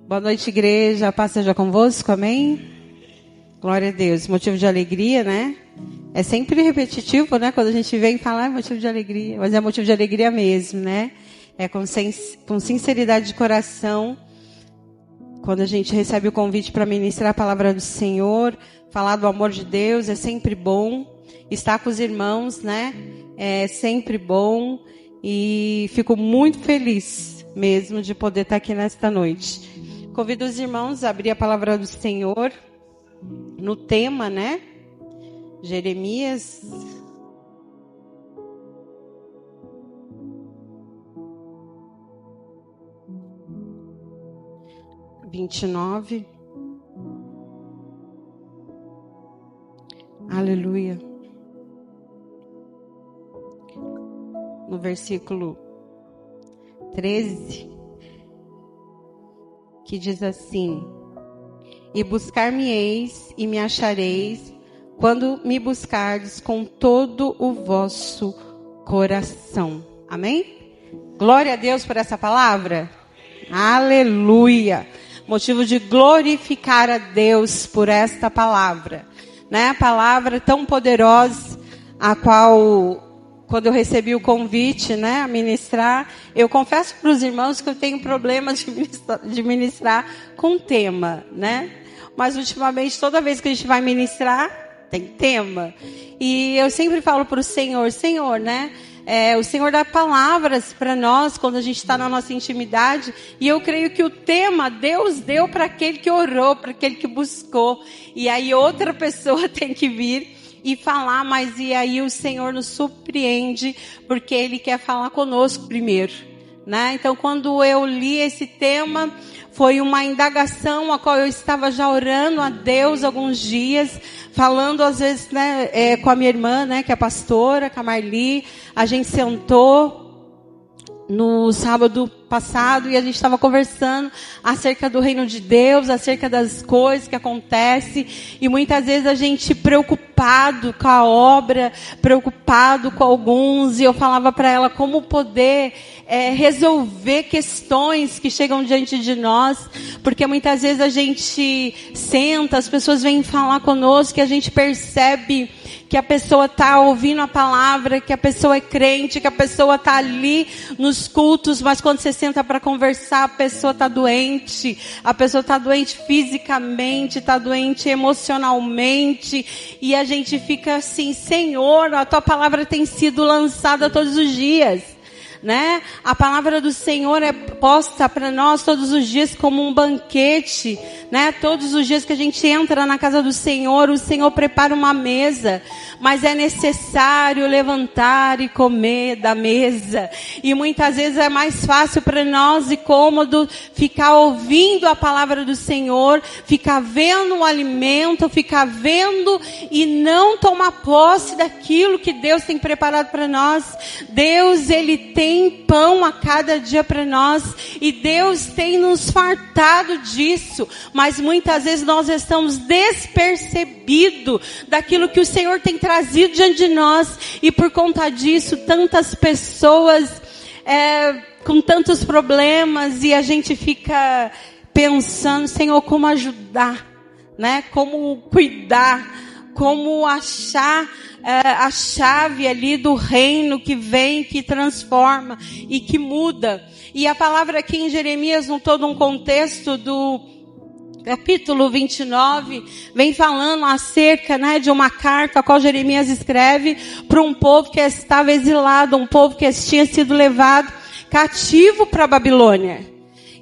Boa noite, igreja. A paz seja convosco, amém? Glória a Deus. Motivo de alegria, né? É sempre repetitivo, né? Quando a gente vem falar, é motivo de alegria. Mas é motivo de alegria mesmo, né? É com sinceridade de coração. Quando a gente recebe o convite para ministrar a palavra do Senhor, falar do amor de Deus, é sempre bom. Estar com os irmãos, né? É sempre bom. E fico muito feliz mesmo de poder estar aqui nesta noite. Convido os irmãos a abrir a palavra do Senhor no tema, né? Jeremias 29. Aleluia. No versículo 13, que diz assim: E buscar-me-eis e me achareis, quando me buscardes com todo o vosso coração. Amém? Glória a Deus por essa palavra. Aleluia. Motivo de glorificar a Deus por esta palavra, né? A palavra tão poderosa, a qual, quando eu recebi o convite, né, a ministrar, eu confesso para os irmãos que eu tenho problemas de ministrar com tema, né? Mas ultimamente, toda vez que a gente vai ministrar, tem tema. E eu sempre falo para o Senhor, né? O Senhor dá palavras para nós quando a gente está na nossa intimidade. E eu creio que o tema Deus deu para aquele que orou, para aquele que buscou. E aí outra pessoa tem que vir e falar, mas e aí o Senhor nos surpreende, porque Ele quer falar conosco primeiro, né? Então, quando eu li esse tema, foi uma indagação a qual eu estava já orando a Deus alguns dias, falando às vezes, né, com a minha irmã, né, que é pastora, com a Marli. A gente sentou no sábado passado e a gente estava conversando acerca do reino de Deus, acerca das coisas que acontecem, e muitas vezes a gente preocupado com a obra, preocupado com alguns, e eu falava para ela como poder resolver questões que chegam diante de nós, porque muitas vezes a gente senta, as pessoas vêm falar conosco e a gente percebe que a pessoa está ouvindo a palavra, que a pessoa é crente, que a pessoa está ali nos cultos, mas quando você senta para conversar, a pessoa está doente. A pessoa está doente fisicamente, está doente emocionalmente. E a gente fica assim, Senhor, a tua palavra tem sido lançada todos os dias, né? A palavra do Senhor é posta para nós todos os dias como um banquete, né? Todos os dias que a gente entra na casa do Senhor, o Senhor prepara uma mesa, mas é necessário levantar e comer da mesa. E muitas vezes é mais fácil para nós e cômodo ficar ouvindo a palavra do Senhor, ficar vendo o alimento, ficar vendo e não tomar posse daquilo que Deus tem preparado para nós. Deus, Ele tem pão a cada dia para nós, e Deus tem nos fartado disso, mas muitas vezes nós estamos despercebidos daquilo que o Senhor tem trazido diante de nós, e por conta disso tantas pessoas com tantos problemas, e a gente fica pensando, Senhor, como ajudar, né? Como cuidar, como achar a chave ali do reino que vem, que transforma e que muda. E a palavra aqui em Jeremias, no todo um contexto do capítulo 29, vem falando acerca, né, de uma carta a qual Jeremias escreve para um povo que estava exilado, um povo que tinha sido levado cativo para a Babilônia.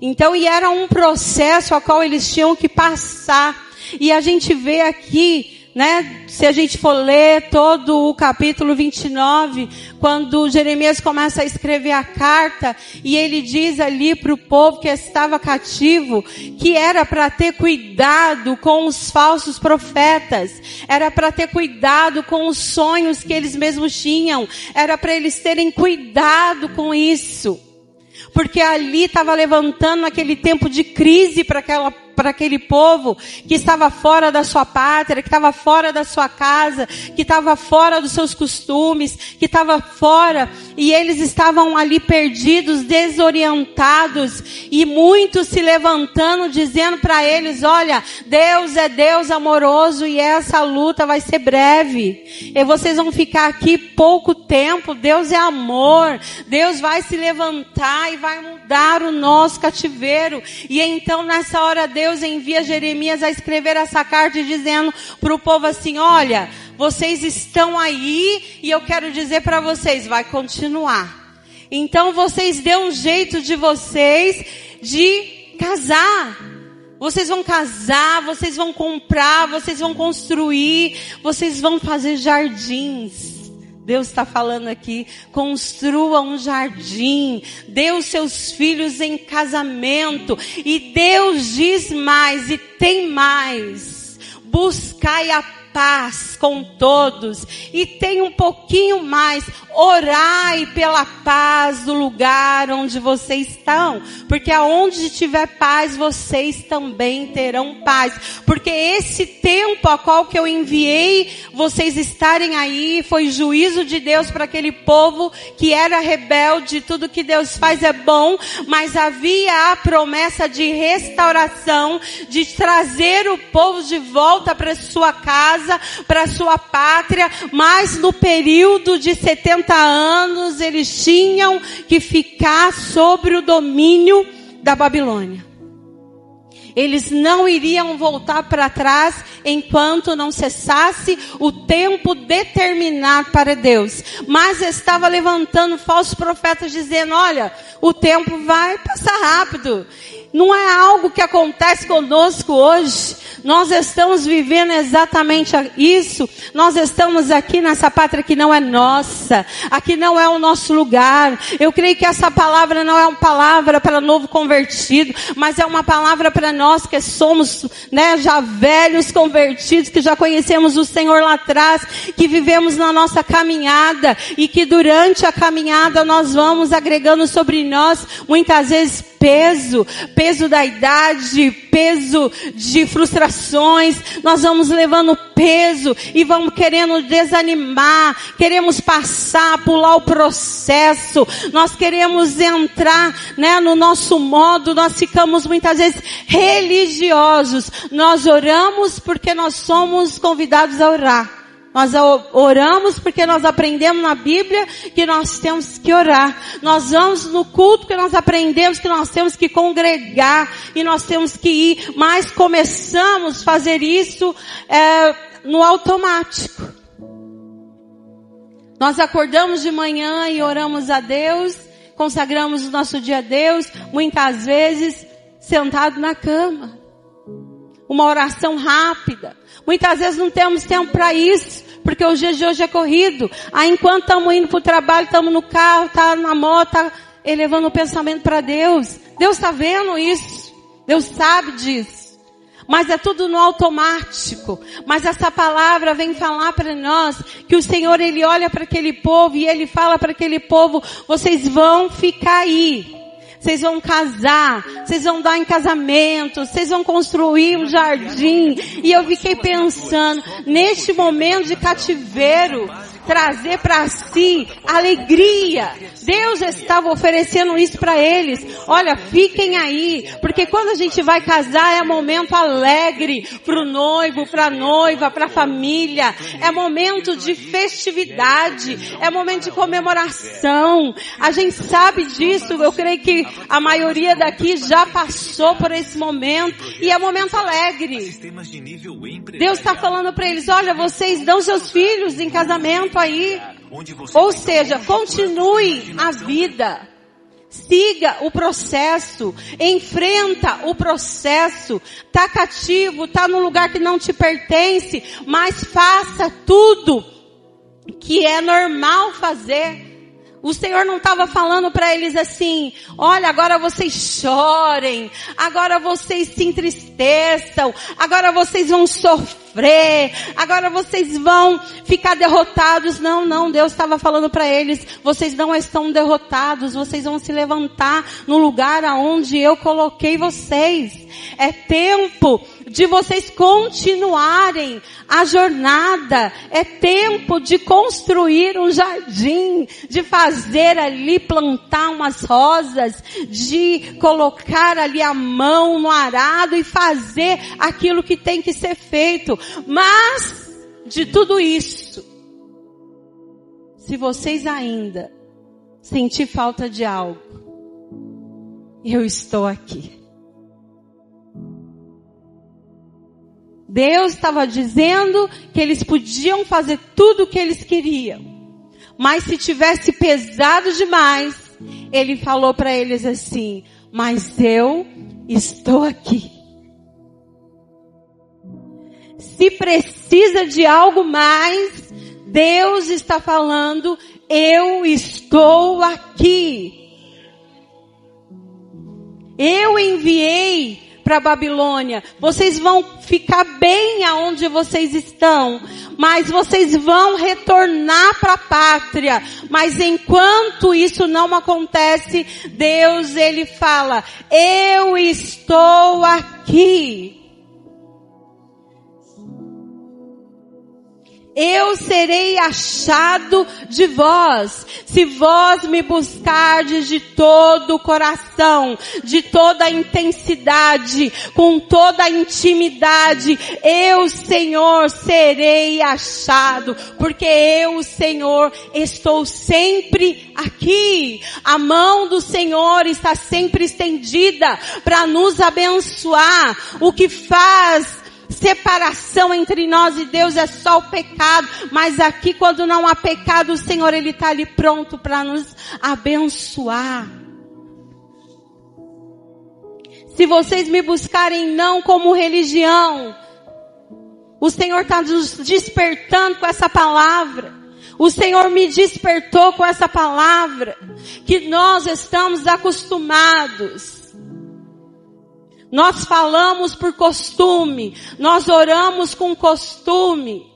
Então, e era um processo a qual eles tinham que passar. E a gente vê aqui, né, se a gente for ler todo o capítulo 29, quando Jeremias começa a escrever a carta, e ele diz ali para o povo que estava cativo, que era para ter cuidado com os falsos profetas, era para ter cuidado com os sonhos que eles mesmos tinham, era para eles terem cuidado com isso. Porque ali estava levantando aquele tempo de crise para aquele povo que estava fora da sua pátria, que estava fora da sua casa, que estava fora dos seus costumes, que estava fora e eles estavam ali perdidos, desorientados, e muitos se levantando, dizendo para eles, olha, Deus é Deus amoroso e essa luta vai ser breve, e vocês vão ficar aqui pouco tempo, Deus é amor, Deus vai se levantar e vai mudar o nosso cativeiro. E então nessa hora Deus envia Jeremias a escrever essa carta dizendo para o povo assim, olha, vocês estão aí e eu quero dizer para vocês, vai continuar. Então vocês dêem um jeito de vocês de casar. Vocês vão casar, vocês vão comprar, vocês vão construir, vocês vão fazer jardins. Deus está falando aqui, construa um jardim, dê os seus filhos em casamento. E Deus diz mais, e tem mais, buscai a paz com todos, e tem um pouquinho mais, orai pela paz do lugar onde vocês estão, porque aonde tiver paz, vocês também terão paz, porque esse tempo a qual que eu enviei vocês estarem aí, foi juízo de Deus para aquele povo que era rebelde. Tudo que Deus faz é bom, mas havia a promessa de restauração, de trazer o povo de volta para sua casa, para sua pátria, mas no período de 70 anos eles tinham que ficar sobre o domínio da Babilônia. Eles não iriam voltar para trás enquanto não cessasse o tempo determinado para Deus. Mas estava levantando falsos profetas dizendo, olha, o tempo vai passar rápido. Não é algo que acontece conosco hoje. Nós estamos vivendo exatamente isso. Nós estamos aqui nessa pátria que não é nossa. Aqui não é o nosso lugar. Eu creio que essa palavra não é uma palavra para novo convertido, mas é uma palavra para nós que somos, já velhos convertidos, que já conhecemos o Senhor lá atrás, que vivemos na nossa caminhada e que durante a caminhada nós vamos agregando sobre nós muitas vezes peso da idade, peso de frustrações, nós vamos levando peso e vamos querendo desanimar, queremos passar, pular o processo, nós queremos entrar, no nosso modo, nós ficamos muitas vezes religiosos, nós oramos porque nós somos convidados a orar. Nós oramos porque nós aprendemos na Bíblia que nós temos que orar. Nós vamos no culto que nós aprendemos que nós temos que congregar e nós temos que ir. Mas começamos a fazer isso no automático. Nós acordamos de manhã e oramos a Deus, consagramos o nosso dia a Deus, muitas vezes sentado na cama. Uma oração rápida. Muitas vezes não temos tempo para isso, porque o dia de hoje é corrido. Aí enquanto estamos indo para o trabalho, estamos no carro, está na moto, está elevando o pensamento para Deus. Deus está vendo isso. Deus sabe disso. Mas é tudo no automático. Mas essa palavra vem falar para nós que o Senhor, Ele olha para aquele povo e Ele fala para aquele povo, vocês vão ficar aí. Vocês vão casar, vocês vão dar em casamento, vocês vão construir um jardim. E eu fiquei pensando, neste momento de cativeiro, trazer para si alegria. Deus estava oferecendo isso para eles. Olha, fiquem aí, porque quando a gente vai casar é momento alegre para o noivo, para a noiva, para a família. É momento de festividade, é momento de comemoração. A gente sabe disso, eu creio que a maioria daqui já passou por esse momento e é momento alegre. Deus está falando para eles, olha, vocês dão seus filhos em casamento aí, ou seja, continue a vida, siga o processo, enfrenta o processo, tá cativo, tá num lugar que não te pertence, mas faça tudo que é normal fazer. O Senhor não estava falando para eles assim, olha, agora vocês chorem, agora vocês se entristeçam, agora vocês vão sofrer, agora vocês vão ficar derrotados. Não, Deus estava falando para eles, vocês não estão derrotados, vocês vão se levantar no lugar aonde eu coloquei vocês. É tempo de vocês continuarem a jornada. É tempo de construir um jardim, de fazer ali, plantar umas rosas, de colocar ali a mão no arado e fazer aquilo que tem que ser feito. Mas, de tudo isso, se vocês ainda sentir falta de algo, eu estou aqui. Deus estava dizendo que eles podiam fazer tudo o que eles queriam. Mas se tivesse pesado demais, Ele falou para eles assim: mas eu estou aqui. Se precisa de algo mais, Deus está falando: eu estou aqui. Eu enviei para a Babilônia. Vocês vão ficar bem aonde vocês estão, mas vocês vão retornar para a pátria. Mas enquanto isso não acontece, Deus, Ele fala: eu estou aqui. Eu serei achado de vós, se vós me buscardes de todo o coração, de toda a intensidade, com toda a intimidade. Eu, Senhor, serei achado, porque eu, Senhor, estou sempre aqui. A mão do Senhor está sempre estendida para nos abençoar. O que faz separação entre nós e Deus é só o pecado, mas aqui quando não há pecado, o Senhor, Ele está ali pronto para nos abençoar. Se vocês me buscarem não como religião, o Senhor está nos despertando com essa palavra. O Senhor me despertou com essa palavra, que nós estamos acostumados. Nós falamos por costume, nós oramos com costume.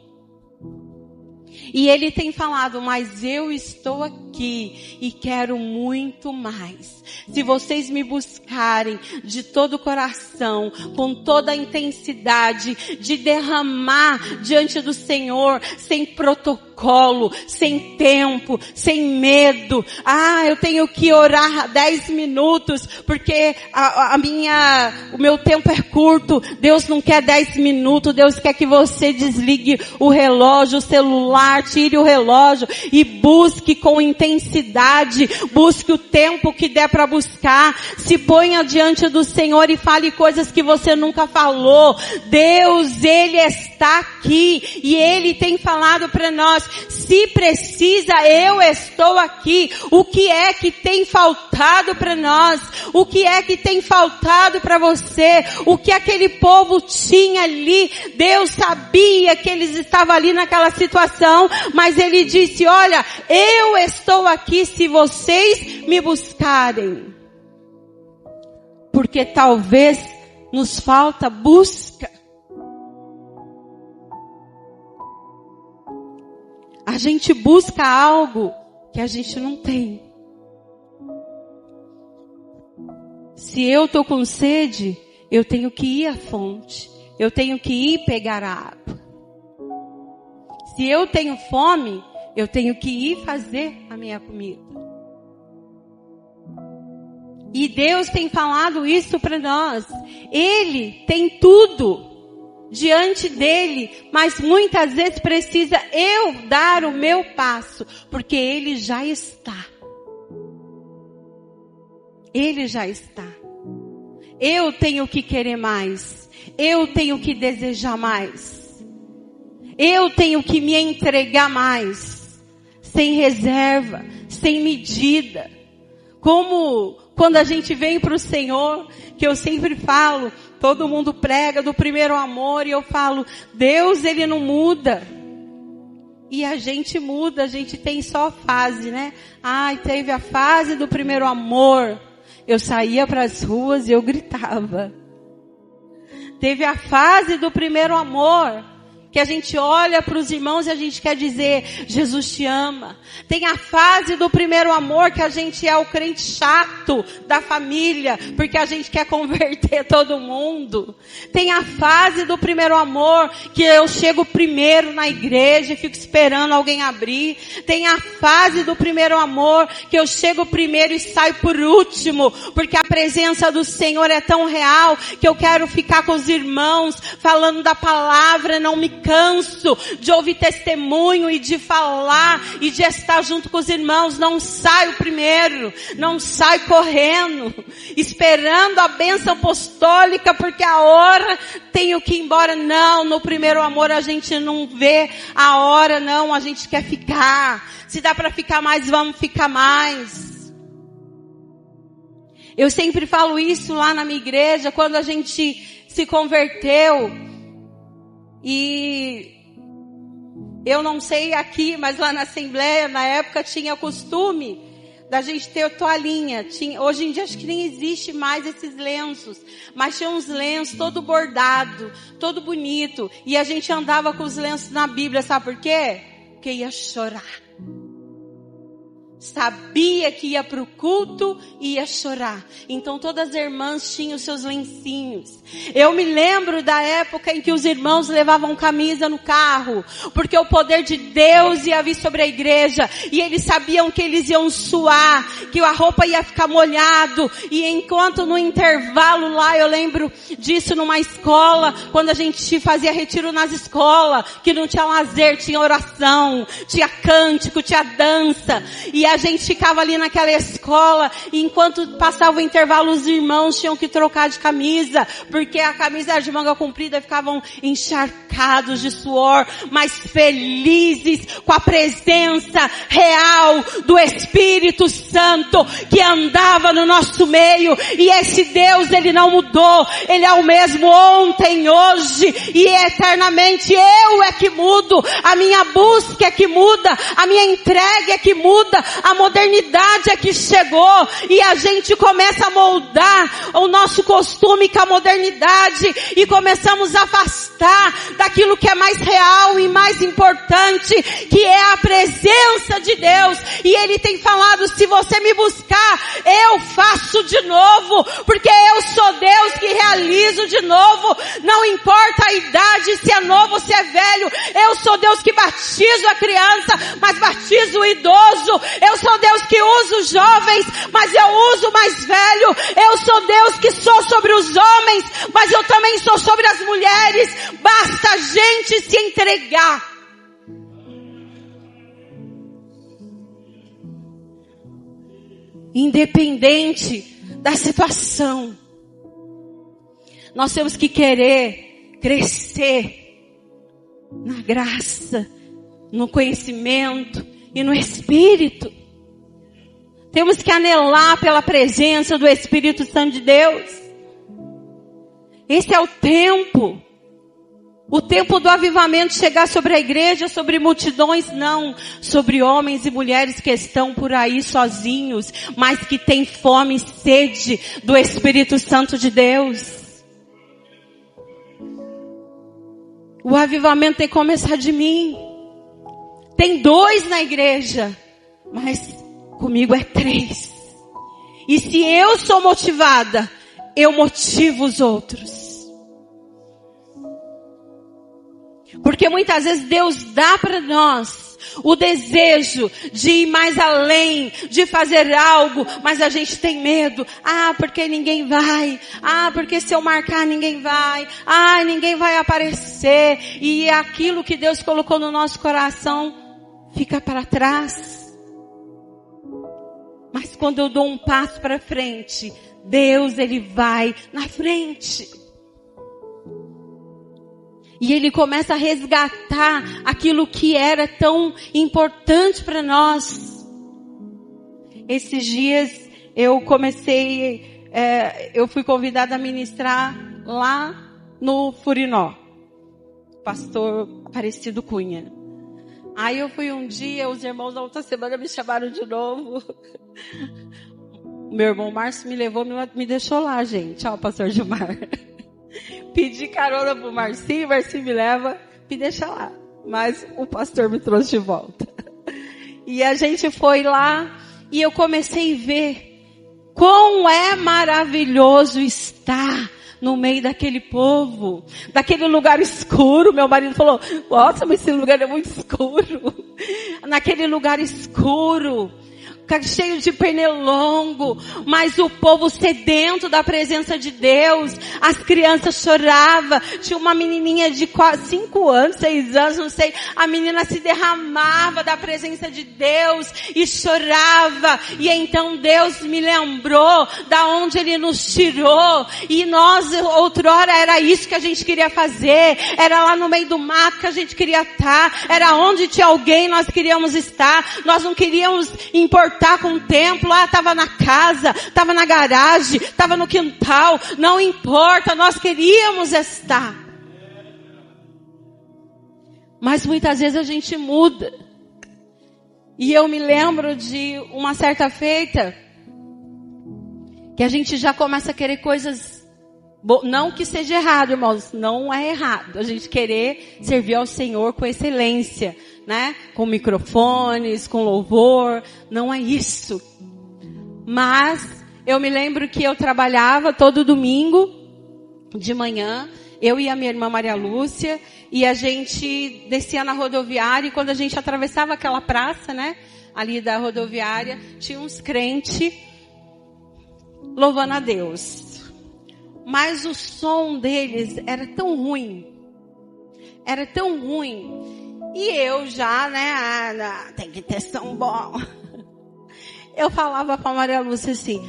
E Ele tem falado: mas eu estou aqui e quero muito mais. Se vocês me buscarem de todo o coração, com toda a intensidade, de derramar diante do Senhor, sem protocolo, sem tempo, sem medo. Eu tenho que orar 10 minutos, porque o meu tempo é curto. Deus não quer 10 minutos, Deus quer que você desligue o relógio, o celular, tire o relógio e busque com intensidade, busque o tempo que der para buscar, se ponha diante do Senhor e fale coisas que você nunca falou. Deus, Ele está aqui e Ele tem falado para nós: se precisa, eu estou aqui. O que é que tem faltado para nós? O que é que tem faltado para você? O que aquele povo tinha ali? Deus sabia que eles estavam ali naquela situação, mas Ele disse: olha, eu estou aqui se vocês me buscarem. Porque talvez nos falta busca. A gente busca algo que a gente não tem. Se eu estou com sede, eu tenho que ir à fonte. Eu tenho que ir pegar a água. Se eu tenho fome, eu tenho que ir fazer a minha comida. E Deus tem falado isso para nós. Ele tem tudo diante dele, mas muitas vezes precisa eu dar o meu passo, porque Ele já está. Ele já está. Eu tenho que querer mais. Eu tenho que desejar mais. Eu tenho que me entregar mais. Sem reserva, sem medida. Como quando a gente vem para o Senhor, que eu sempre falo, todo mundo prega do primeiro amor, e eu falo: Deus, Ele não muda. E a gente muda, a gente tem só fase, né? Teve a fase do primeiro amor. Eu saía para as ruas e eu gritava. Teve a fase do primeiro amor, que a gente olha para os irmãos e a gente quer dizer, Jesus te ama. Tem a fase do primeiro amor, que a gente é o crente chato da família, porque a gente quer converter todo mundo. Tem a fase do primeiro amor, que eu chego primeiro na igreja e fico esperando alguém abrir. Tem a fase do primeiro amor, que eu chego primeiro e saio por último, porque a presença do Senhor é tão real, que eu quero ficar com os irmãos, falando da palavra, não me canso de ouvir testemunho e de falar e de estar junto com os irmãos. Não saio primeiro, não saio correndo, esperando a bênção apostólica, porque a hora tenho que ir embora. Não, no primeiro amor a gente não vê a hora, não, a gente quer ficar. Se dá para ficar mais, vamos ficar mais. Eu sempre falo isso lá na minha igreja, quando a gente se converteu. E eu não sei aqui, mas lá na Assembleia, na época, tinha costume da gente ter toalhinha. Hoje em dia acho que nem existe mais esses lenços. Mas tinha uns lenços todo bordado, todo bonito. E a gente andava com os lenços na Bíblia, sabe por quê? Porque ia chorar. Sabia que ia para o culto e ia chorar. Então todas as irmãs tinham os seus lencinhos. Eu me lembro da época em que os irmãos levavam camisa no carro, porque o poder de Deus ia vir sobre a igreja, e eles sabiam que eles iam suar, que a roupa ia ficar molhado. E enquanto no intervalo lá, eu lembro disso numa escola, quando a gente fazia retiro nas escolas, que não tinha lazer, tinha oração, tinha cântico, tinha dança, e a gente ficava ali naquela escola, e enquanto passava o intervalo, os irmãos tinham que trocar de camisa, porque a camisa era de manga comprida, e ficavam encharcados de suor, mas felizes com a presença real do Espírito Santo que andava no nosso meio. E esse Deus, Ele não mudou, Ele é o mesmo ontem, hoje e eternamente. Eu é que mudo, a minha busca é que muda, a minha entrega é que muda, a modernidade é que chegou, e a gente começa a moldar o nosso costume com a modernidade, e começamos a afastar daquilo que é mais real e mais importante, que é a presença de Deus. E Ele tem falado, se você me buscar, eu faço de novo, porque eu sou Deus que realizo de novo, não importa a idade, se é novo, se é velho. Eu sou Deus que batizo a criança, mas batizo o idoso. Eu sou Deus que usa os jovens, mas eu uso o mais velho. Eu sou Deus que sou sobre os homens, mas eu também sou sobre as mulheres. Basta a gente se entregar. Independente da situação, nós temos que querer crescer na graça, no conhecimento e no Espírito. Temos que anelar pela presença do Espírito Santo de Deus. Esse é o tempo do avivamento chegar sobre a igreja, sobre multidões, não, sobre homens e mulheres que estão por aí sozinhos, mas que têm fome e sede do Espírito Santo de Deus. O avivamento tem que começar de mim. Tem 2 na igreja, mas comigo é 3. E se eu sou motivada, eu motivo os outros. Porque muitas vezes Deus dá para nós o desejo de ir mais além, de fazer algo, mas a gente tem medo. Porque ninguém vai. Porque se eu marcar ninguém vai. Ninguém vai aparecer. E aquilo que Deus colocou no nosso coração fica para trás. Mas quando eu dou um passo para frente, Deus, Ele vai na frente. E Ele começa a resgatar aquilo que era tão importante para nós. Esses dias eu fui convidada a ministrar lá no Furinó. Pastor Aparecido Cunha. Aí eu fui um dia, os irmãos na outra semana me chamaram de novo. Meu irmão Márcio me levou, me deixou lá, gente. Pastor Gilmar. Pedi carona pro Marcinho me leva. me deixa lá. Mas o pastor me trouxe de volta. E a gente foi lá e eu comecei a ver quão é maravilhoso estar no meio daquele povo, daquele lugar escuro. Meu marido falou, nossa, mas esse lugar é muito escuro. Naquele lugar escuro, cheio de pernilongo, mas o povo sedento da presença de Deus. As crianças choravam. Tinha uma menininha de 5 anos, 6 anos, não sei. A menina se derramava da presença de Deus e chorava. E então Deus me lembrou da onde Ele nos tirou. E nós, outrora, era isso que a gente queria fazer. Era lá no meio do mato que a gente queria estar. Era onde tinha alguém nós queríamos estar. Nós não queríamos importar com o templo, estava na casa, estava na garagem, estava no quintal, não importa, nós queríamos estar. Mas muitas vezes a gente muda. E eu me lembro de uma certa feita, que a gente já começa a querer coisas, não que seja errado, irmãos, não é errado, a gente querer servir ao Senhor com excelência, né? Com microfones, com louvor, não é isso. Mas eu me lembro que eu trabalhava todo domingo de manhã, eu e a minha irmã Maria Lúcia, e a gente descia na rodoviária, e quando a gente atravessava aquela praça, né, ali da rodoviária, tinha uns crentes louvando a Deus. Mas o som deles era tão ruim. Era tão ruim. E eu já, né, tem que ter som bom. Eu falava para Maria Lúcia assim,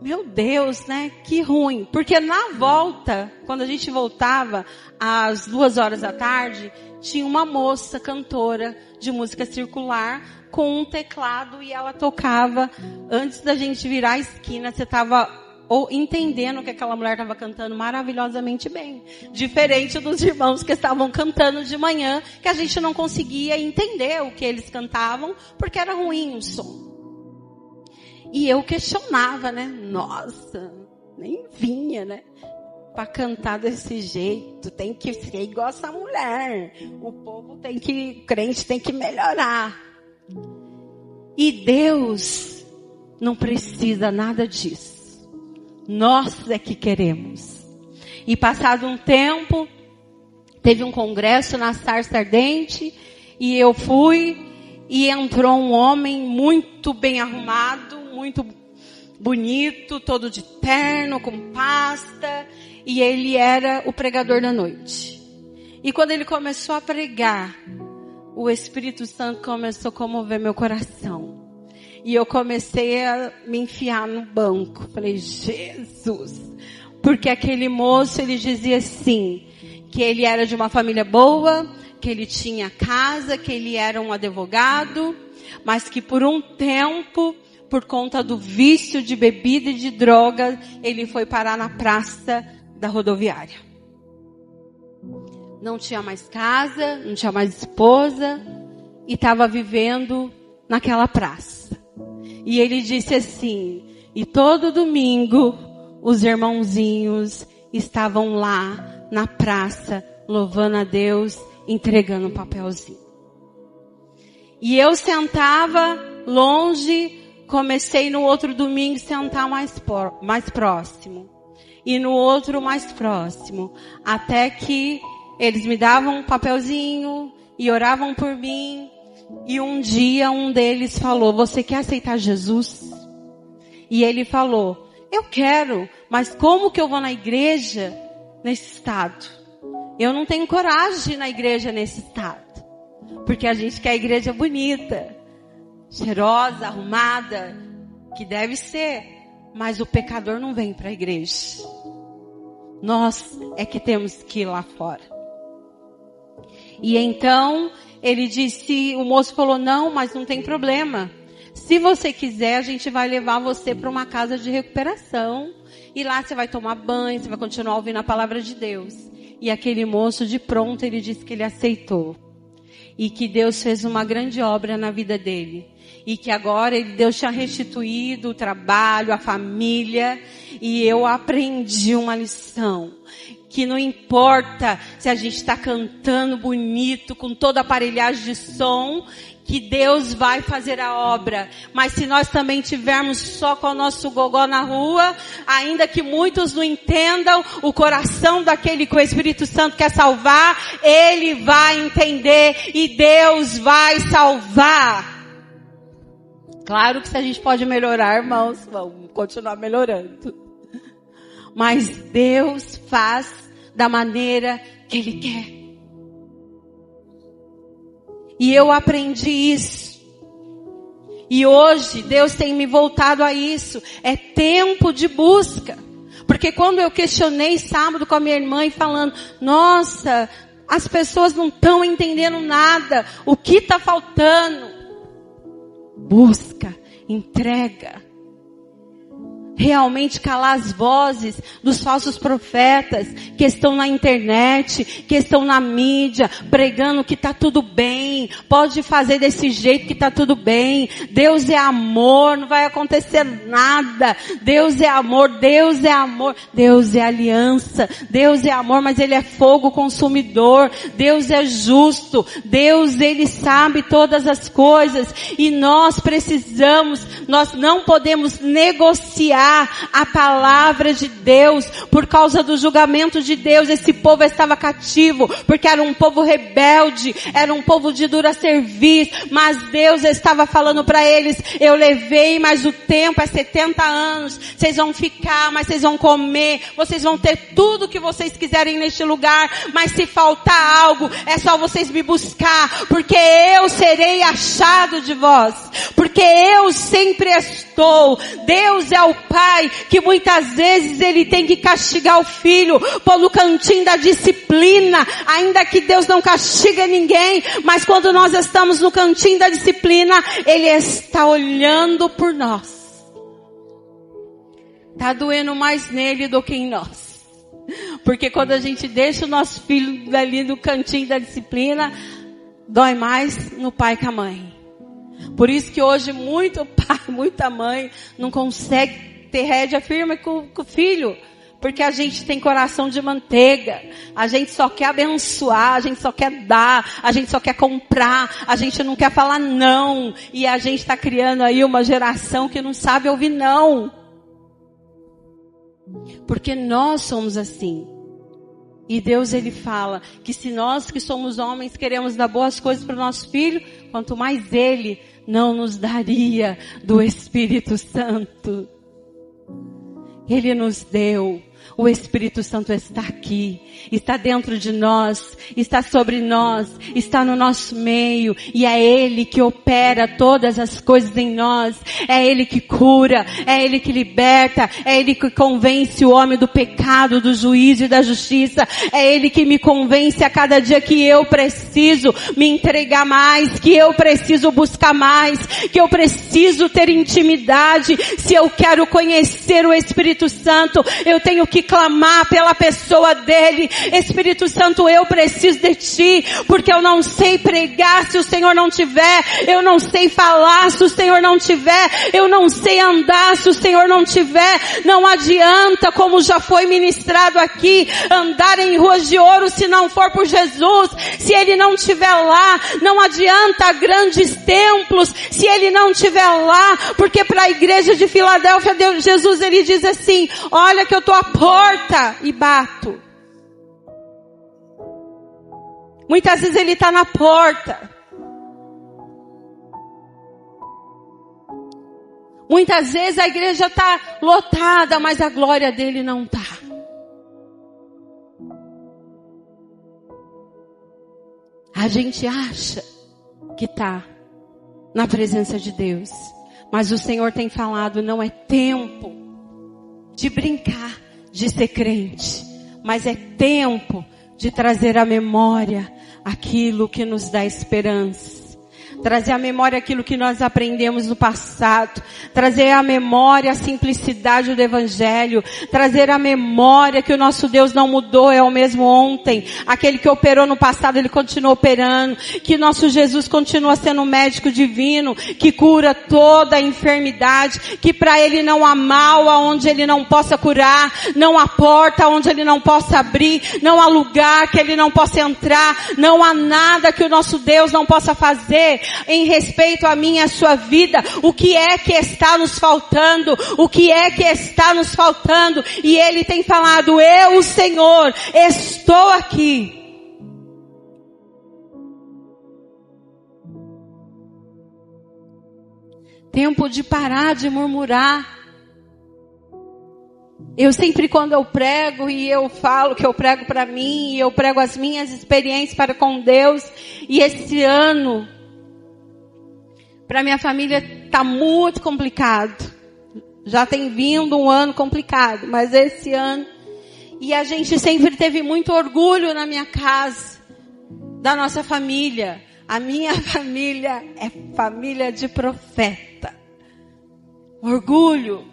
meu Deus, né, que ruim. Porque na volta, quando a gente voltava, às 2h da tarde, tinha uma moça cantora de música circular com um teclado e ela tocava. Antes da gente virar a esquina, você estava ou entendendo que aquela mulher estava cantando maravilhosamente bem. Diferente dos irmãos que estavam cantando de manhã, que a gente não conseguia entender o que eles cantavam, porque era ruim o som. E eu questionava, né? Nossa, nem vinha, né? Para cantar desse jeito, tem que ser igual essa mulher. O povo crente tem que melhorar. E Deus não precisa nada disso. Nós é que queremos. E passado um tempo, teve um congresso na Sarça Ardente, e eu fui, e entrou um homem muito bem arrumado, muito bonito, todo de terno, com pasta, e ele era o pregador da noite. E quando ele começou a pregar, o Espírito Santo começou a comover meu coração. E eu comecei a me enfiar no banco. Falei, Jesus. Porque aquele moço, ele dizia assim, que ele era de uma família boa, que ele tinha casa, que ele era um advogado, mas que por um tempo, por conta do vício de bebida e de droga, ele foi parar na praça da rodoviária. Não tinha mais casa, não tinha mais esposa, e estava vivendo naquela praça. E ele disse assim, e todo domingo os irmãozinhos estavam lá na praça, louvando a Deus, entregando um papelzinho. E eu sentava longe, comecei no outro domingo sentar mais próximo. E no outro mais próximo. Até que eles me davam um papelzinho e oravam por mim. E um dia um deles falou, você quer aceitar Jesus? E ele falou, eu quero, mas como que eu vou na igreja nesse estado? Eu não tenho coragem de ir na igreja nesse estado. Porque a gente quer a igreja bonita, cheirosa, arrumada, que deve ser. Mas o pecador não vem para a igreja. Nós é que temos que ir lá fora. E então ele disse, o moço falou, não, mas não tem problema. Se você quiser, a gente vai levar você para uma casa de recuperação. E lá você vai tomar banho, você vai continuar ouvindo a palavra de Deus. E aquele moço, de pronto, ele disse que ele aceitou. e que Deus fez uma grande obra na vida dele. E que agora Deus tinha restituído o trabalho, a família. E eu aprendi uma lição. Que não importa se a gente está cantando bonito, com toda a aparelhagem de som, que Deus vai fazer a obra. Mas se nós também tivermos só com o nosso gogó na rua, ainda que muitos não entendam, o coração daquele que o Espírito Santo quer salvar, ele vai entender e Deus vai salvar. Claro que se a gente pode melhorar, irmãos, vamos continuar melhorando. Mas Deus faz da maneira que Ele quer. E eu aprendi isso. E hoje Deus tem me voltado a isso. É tempo de busca. Porque quando eu questionei sábado com a minha irmã e falando, nossa, as pessoas não estão entendendo nada. O que está faltando? Busca, entrega. Realmente calar as vozes dos falsos profetas que estão na internet, que estão na mídia, pregando que está tudo bem, pode fazer desse jeito que está tudo bem. Deus é amor, não vai acontecer nada. Deus é amor, Deus é amor, Deus é aliança, Deus é amor, mas Ele é fogo consumidor, Deus é justo, Deus Ele sabe todas as coisas e nós não podemos negociar a palavra de Deus por causa do julgamento de Deus. Esse povo estava cativo porque era um povo rebelde, era um povo de dura serviço, mas Deus estava falando para eles, eu levei, mas o tempo é 70 anos, vocês vão ficar, mas vocês vão comer, vocês vão ter tudo que vocês quiserem neste lugar, mas se faltar algo, é só vocês me buscar, porque eu serei achado de vós, porque eu sempre estou. Deus é o Pai que muitas vezes Ele tem que castigar o filho, pôr no cantinho da disciplina, ainda que Deus não castiga ninguém, mas quando nós estamos no cantinho da disciplina, Ele está olhando por nós. Está doendo mais nele do que em nós. Porque quando a gente deixa o nosso filho ali no cantinho da disciplina, dói mais no pai que a mãe. Por isso que hoje muito pai, muita mãe não consegue ter rédea firme com o filho. Porque a gente tem coração de manteiga. A gente só quer abençoar, a gente só quer dar, a gente só quer comprar, a gente não quer falar não. E a gente está criando aí uma geração que não sabe ouvir não. Porque nós somos assim. E Deus Ele fala que se nós que somos homens queremos dar boas coisas para o nosso filho, quanto mais Ele não nos daria do Espírito Santo. Ele nos deu. O Espírito Santo está aqui, está dentro de nós, está sobre nós, está no nosso meio, e é Ele que opera todas as coisas em nós, é Ele que cura, é Ele que liberta, é Ele que convence o homem do pecado, do juízo e da justiça, é Ele que me convence a cada dia que eu preciso me entregar mais, que eu preciso buscar mais, que eu preciso ter intimidade. Se eu quero conhecer o Espírito Santo, eu tenho que clamar pela pessoa dele. Espírito Santo, eu preciso de ti, porque eu não sei pregar se o Senhor não tiver, eu não sei falar se o Senhor não tiver, eu não sei andar se o Senhor não tiver. Não adianta, como já foi ministrado aqui, andar em ruas de ouro se não for por Jesus, se Ele não estiver lá. Não adianta grandes templos se Ele não estiver lá, porque para a igreja de Filadélfia, Jesus Ele diz assim, olha que eu estou à porta e bato. Muitas vezes Ele está na porta. Muitas vezes a igreja está lotada, mas a glória dele não está. A gente acha que está na presença de Deus, mas o Senhor tem falado, não é tempo de brincar, de ser crente, mas é tempo de trazer à memória aquilo que nos dá esperança. Trazer à memória aquilo que nós aprendemos no passado. Trazer à memória a simplicidade do Evangelho. Trazer à memória que o nosso Deus não mudou, é o mesmo ontem. Aquele que operou no passado, Ele continua operando. Que nosso Jesus continua sendo um médico divino, que cura toda a enfermidade. Que para Ele não há mal aonde Ele não possa curar. Não há porta onde Ele não possa abrir. Não há lugar que Ele não possa entrar. Não há nada que o nosso Deus não possa fazer em respeito a mim e a sua vida. O que é que está nos faltando? O que é que está nos faltando? E Ele tem falado, eu, o Senhor, estou aqui. Tempo de parar de murmurar. Eu sempre, quando eu prego e eu falo que eu prego para mim, e eu prego as minhas experiências para com Deus, e esse ano para minha família está muito complicado. Já tem vindo um ano complicado, mas esse ano, e a gente sempre teve muito orgulho na minha casa, da nossa família. A minha família é família de profeta. Orgulho.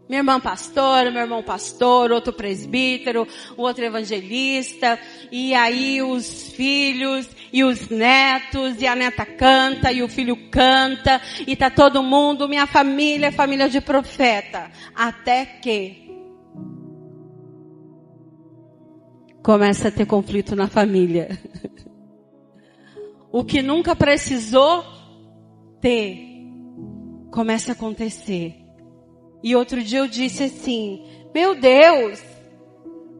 Minha irmã pastora, meu irmão pastor, outro presbítero, outro evangelista, e aí os filhos e os netos, e a neta canta, e o filho canta, e tá todo mundo, minha família é família de profeta. Até que começa a ter conflito na família. O que nunca precisou ter, começa a acontecer. E outro dia eu disse assim, meu Deus,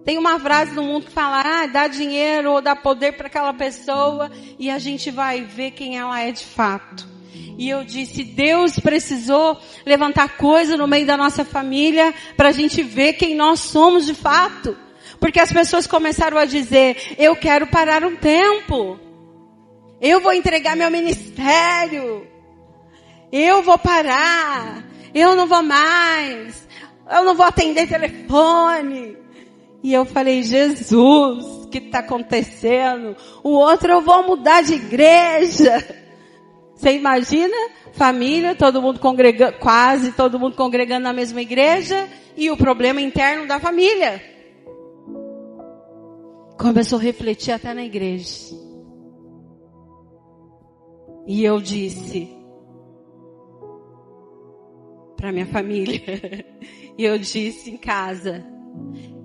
tem uma frase no mundo que fala, dá dinheiro ou dá poder para aquela pessoa e a gente vai ver quem ela é de fato. E eu disse, Deus precisou levantar coisa no meio da nossa família para a gente ver quem nós somos de fato. Porque as pessoas começaram a dizer, eu quero parar um tempo. Eu vou entregar meu ministério. Eu vou parar. Eu não vou mais. Eu não vou atender telefone. E eu falei, Jesus, o que está acontecendo? O outro, eu vou mudar de igreja. Você imagina? Família, todo mundo congregando, quase todo mundo congregando na mesma igreja. E o problema interno da família. Começou a refletir até na igreja. E eu disse para minha família, e eu disse em casa,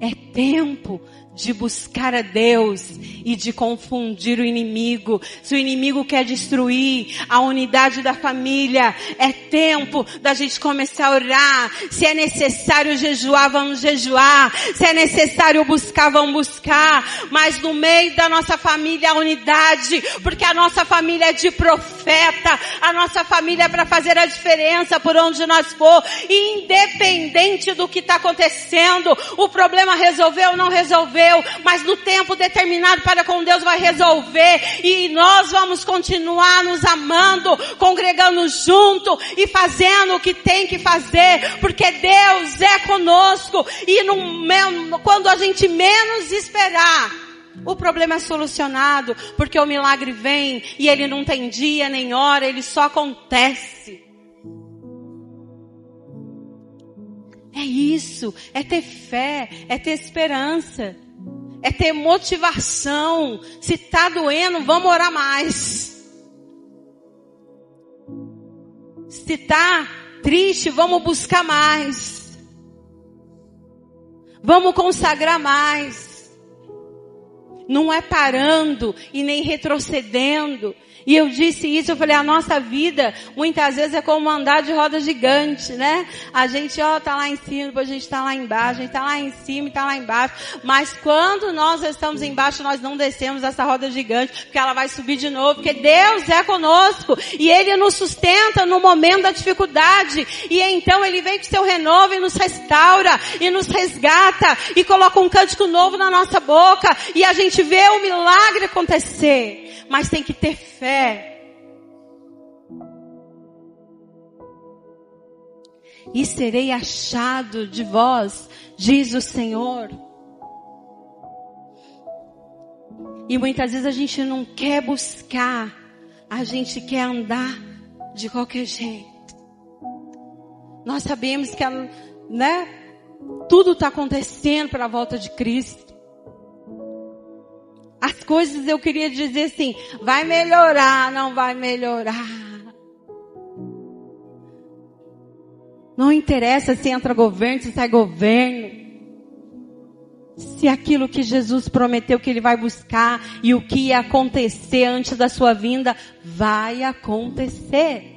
é tempo de buscar a Deus e de confundir o inimigo. Se o inimigo quer destruir a unidade da família, é tempo da gente começar a orar. Se é necessário jejuar, vamos jejuar. Se é necessário buscar, vamos buscar. Mas no meio da nossa família, a unidade, porque a nossa família é de profeta, a nossa família é para fazer a diferença por onde nós for, e independente do que está acontecendo, o problema resolveu ou não resolveu, mas no tempo determinado para com Deus vai resolver, e nós vamos continuar nos amando, congregando junto e fazendo o que tem que fazer, porque Deus é conosco, e quando a gente menos esperar, o problema é solucionado, porque o milagre vem, e ele não tem dia nem hora, ele só acontece. É isso, é ter fé, é ter esperança, é ter motivação. Se está doendo, vamos orar mais. Se está triste, vamos buscar mais. Vamos consagrar mais. Não é parando e nem retrocedendo. E eu disse isso, eu falei, a nossa vida muitas vezes é como andar de roda gigante, né? A gente, tá lá em cima, depois a gente tá lá embaixo, a gente tá lá em cima e tá lá embaixo. Mas quando nós estamos embaixo, nós não descemos essa roda gigante, porque ela vai subir de novo, porque Deus é conosco. E Ele nos sustenta no momento da dificuldade. E então Ele vem com seu renovo e nos restaura, e nos resgata, e coloca um cântico novo na nossa boca, e a gente vê o milagre acontecer. Mas tem que ter fé. E serei achado de vós, diz o Senhor. E muitas vezes a gente não quer buscar a gente quer andar de qualquer jeito. Nós sabemos que, né, tudo está acontecendo para a volta de Cristo. As coisas, eu queria dizer assim, vai melhorar, não vai melhorar. Não interessa se entra governo, se sai governo. Se aquilo que Jesus prometeu que Ele vai buscar e o que ia acontecer antes da sua vinda, vai acontecer.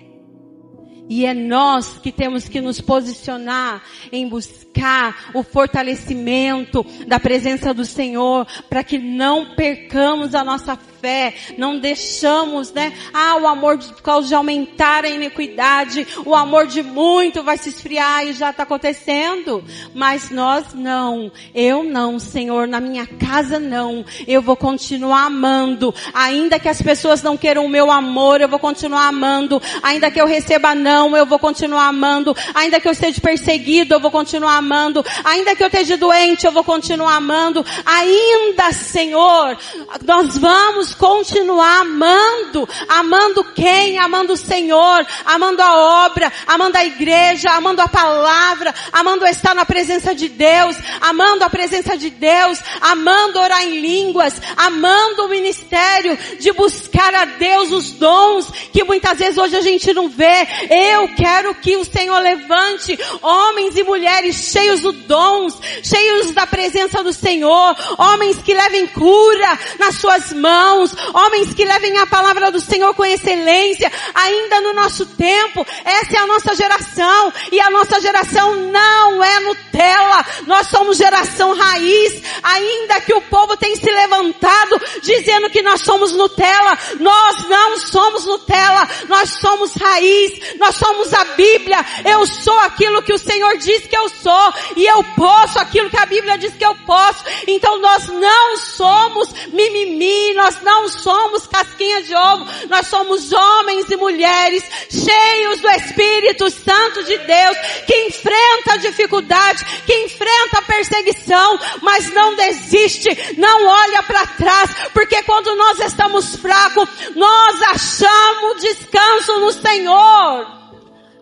E é nós que temos que nos posicionar em buscar o fortalecimento da presença do Senhor, para que não percamos a nossa fé, não deixamos, né? O amor por causa de aumentar a iniquidade, o amor de muito vai se esfriar e já está acontecendo. Mas nós não, eu não, Senhor, na minha casa não, eu vou continuar amando, ainda que as pessoas não queiram o meu amor, eu vou continuar amando, ainda que eu receba não, eu vou continuar amando, ainda que eu esteja perseguido, eu vou continuar amando, ainda que eu esteja doente, eu vou continuar amando, ainda, Senhor, nós vamos continuar amando. Amando quem? Amando o Senhor, amando a obra, amando a igreja, amando a palavra, amando estar na presença de Deus, amando a presença de Deus, amando orar em línguas, amando o ministério de buscar a Deus os dons que muitas vezes hoje a gente não vê. Eu quero que o Senhor levante homens e mulheres cheios de dons, cheios da presença do Senhor, homens que levem cura nas suas mãos, homens que levem a palavra do Senhor com excelência, ainda no nosso tempo. Essa é a nossa geração, e a nossa geração não é Nutella, nós somos geração raiz, ainda que o povo tenha se levantado dizendo que nós somos Nutella, nós não somos Nutella, nós somos raiz, nós somos a Bíblia. Eu sou aquilo que o Senhor diz que eu sou, e eu posso aquilo que a Bíblia diz que eu posso. Então nós não somos mimimi, nós não somos casquinha de ovo, nós somos homens e mulheres cheios do Espírito Santo de Deus, que enfrenta a dificuldade, que enfrenta a perseguição, mas não desiste, não olha para trás, porque quando nós estamos fracos, nós achamos descanso no Senhor.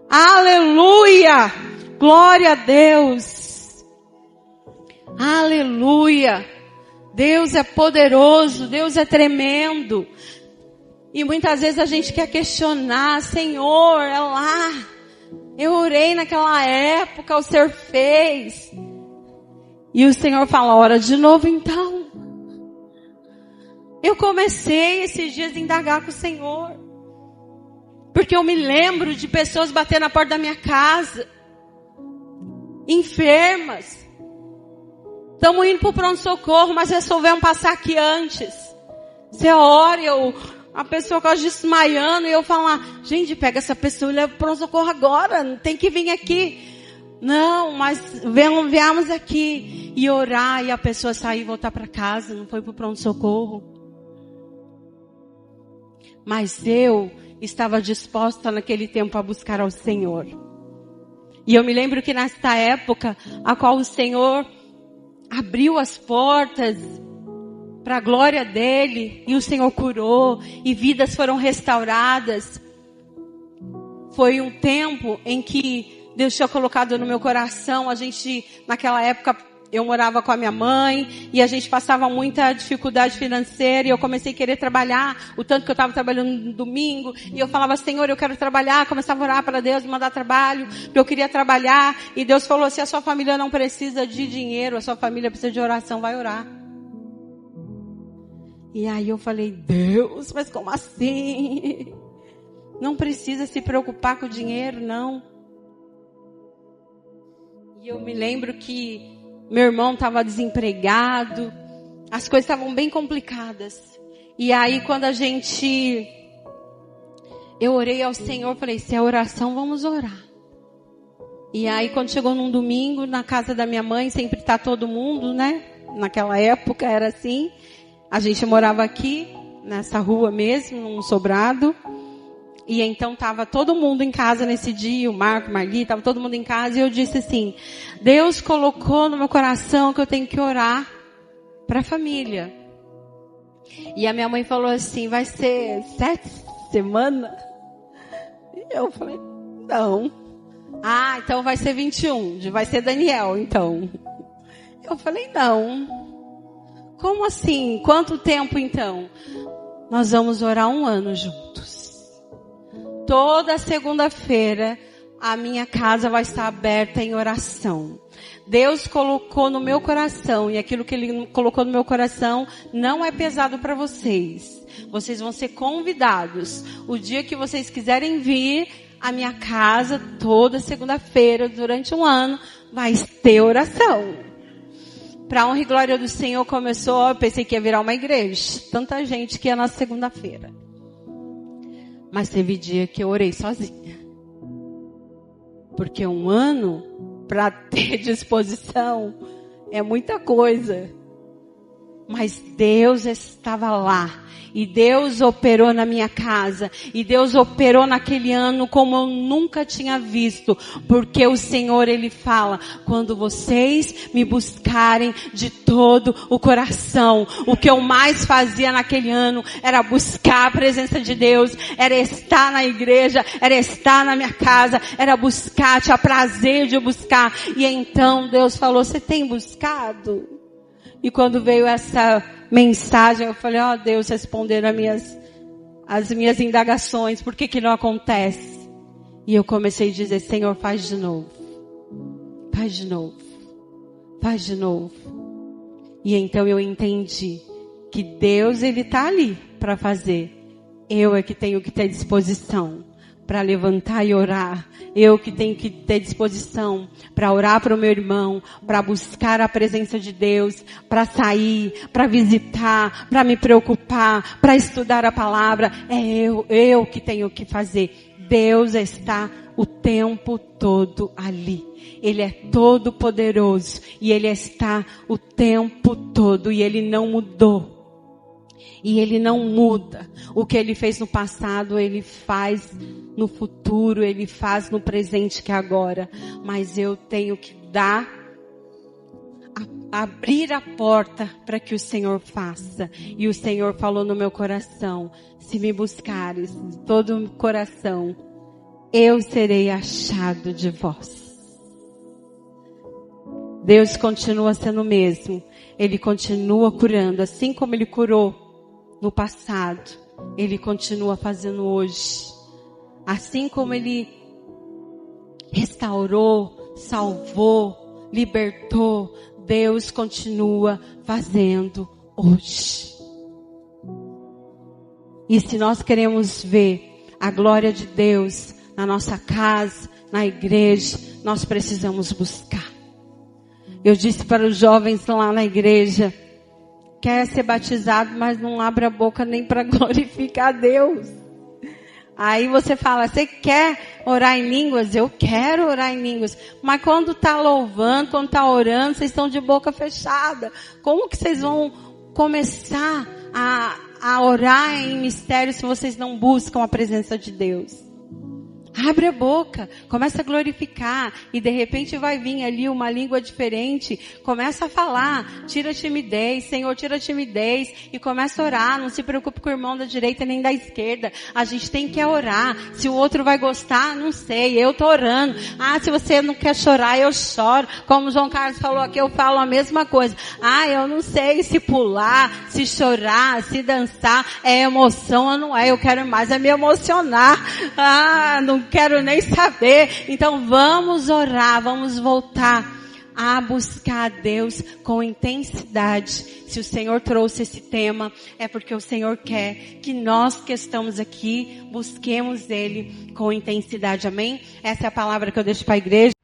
Aleluia! Glória a Deus! Aleluia! Deus é poderoso, Deus é tremendo. E muitas vezes a gente quer questionar, Senhor, é lá. Eu orei naquela época, o Senhor fez. E o Senhor fala, ora de novo então. Eu comecei esses dias a indagar com o Senhor. Porque eu me lembro de pessoas batendo na porta da minha casa. Enfermas. Estamos indo para o pronto-socorro, mas resolvemos passar aqui antes. Você ora, a pessoa quase desmaiando, e eu falo, gente, pega essa pessoa e leva para o pronto-socorro agora, não tem que vir aqui. Não, mas viemos aqui e orar, e a pessoa sair e voltar para casa, não foi para o pronto-socorro. Mas eu estava disposta naquele tempo a buscar ao Senhor. E eu me lembro que nesta época, a qual o Senhor abriu as portas para a glória dele, e o Senhor curou, e vidas foram restauradas. Foi um tempo em que Deus tinha colocado no meu coração, naquela época, eu morava com a minha mãe, e a gente passava muita dificuldade financeira, e eu comecei a querer trabalhar, o tanto que eu estava trabalhando no domingo, e eu falava, Senhor, eu quero trabalhar, começava a orar para Deus, me mandar trabalho, porque eu queria trabalhar, e Deus falou assim, a sua família não precisa de dinheiro, a sua família precisa de oração, vai orar. E aí eu falei, Deus, mas como assim? Não precisa se preocupar com o dinheiro, não. E eu me lembro que meu irmão estava desempregado, as coisas estavam bem complicadas. E aí quando eu orei ao Senhor, falei, se é oração, vamos orar. E aí quando chegou num domingo, na casa da minha mãe, sempre está todo mundo, né? Naquela época era assim. A gente morava aqui, nessa rua mesmo, num sobrado. E então estava todo mundo em casa nesse dia, o Marco, Marli, estava todo mundo em casa, e eu disse assim, Deus colocou no meu coração que eu tenho que orar para a família. E a minha mãe falou assim, vai ser semana? E eu falei, não. Ah, então vai ser 21, vai ser Daniel, então. Eu falei, não. Como assim? Quanto tempo, então? Nós vamos orar 1 ano juntos. Toda segunda-feira, a minha casa vai estar aberta em oração. Deus colocou no meu coração, e aquilo que Ele colocou no meu coração não é pesado para vocês. Vocês vão ser convidados. O dia que vocês quiserem vir à minha casa, toda segunda-feira, durante 1 ano, vai ter oração. Para a honra e glória do Senhor começou, eu pensei que ia virar uma igreja. Tanta gente que ia na segunda-feira. Mas teve dia que eu orei sozinha. Porque 1 ano, para ter disposição, é muita coisa. Mas Deus estava lá. E Deus operou na minha casa. E Deus operou naquele ano como eu nunca tinha visto. Porque o Senhor, Ele fala, quando vocês me buscarem de todo o coração. O que eu mais fazia naquele ano era buscar a presença de Deus. Era estar na igreja. Era estar na minha casa. Era buscar, tinha prazer de buscar. E então Deus falou, você tem buscado? E quando veio essa mensagem, eu falei, ó Deus, respondendo as minhas indagações, por que não acontece? E eu comecei a dizer, Senhor, faz de novo. Faz de novo. Faz de novo. E então eu entendi que Deus, Ele está ali para fazer. Eu é que tenho que ter disposição para levantar e orar. Eu que tenho que ter disposição para orar para o meu irmão, para buscar a presença de Deus, para sair, para visitar, para me preocupar, para estudar a palavra. É eu que tenho que fazer. Deus está o tempo todo ali. Ele é todo poderoso e Ele está o tempo todo e Ele não mudou. E Ele não muda. O que Ele fez no passado, Ele faz no futuro, Ele faz no presente que é agora. Mas eu tenho que abrir a porta para que o Senhor faça. E o Senhor falou no meu coração, se me buscares de todo o coração, eu serei achado de vós. Deus continua sendo o mesmo. Ele continua curando, assim como Ele curou no passado, Ele continua fazendo hoje. Assim como Ele restaurou, salvou, libertou, Deus continua fazendo hoje. E se nós queremos ver a glória de Deus na nossa casa, na igreja, nós precisamos buscar. Eu disse para os jovens lá na igreja, quer ser batizado, mas não abre a boca nem para glorificar a Deus. Aí você fala, você quer orar em línguas? Eu quero orar em línguas. Mas quando está louvando, quando está orando, vocês estão de boca fechada. Como que vocês vão começar a orar em mistério se vocês não buscam a presença de Deus? Abre a boca, começa a glorificar e de repente vai vir ali uma língua diferente, começa a falar, tira a timidez, Senhor, tira a timidez e começa a orar, não se preocupe com o irmão da direita nem da esquerda, a gente tem que orar, se o outro vai gostar, não sei, eu tô orando, se você não quer chorar, eu choro, como o João Carlos falou aqui, eu falo a mesma coisa, eu não sei se pular, se chorar, se dançar, é emoção ou não é, eu quero mais me emocionar, não quero nem saber. Então vamos orar, vamos voltar a buscar a Deus com intensidade. Se o Senhor trouxe esse tema, é porque o Senhor quer que nós que estamos aqui busquemos Ele com intensidade. Amém? Essa é a palavra que eu deixo para a igreja.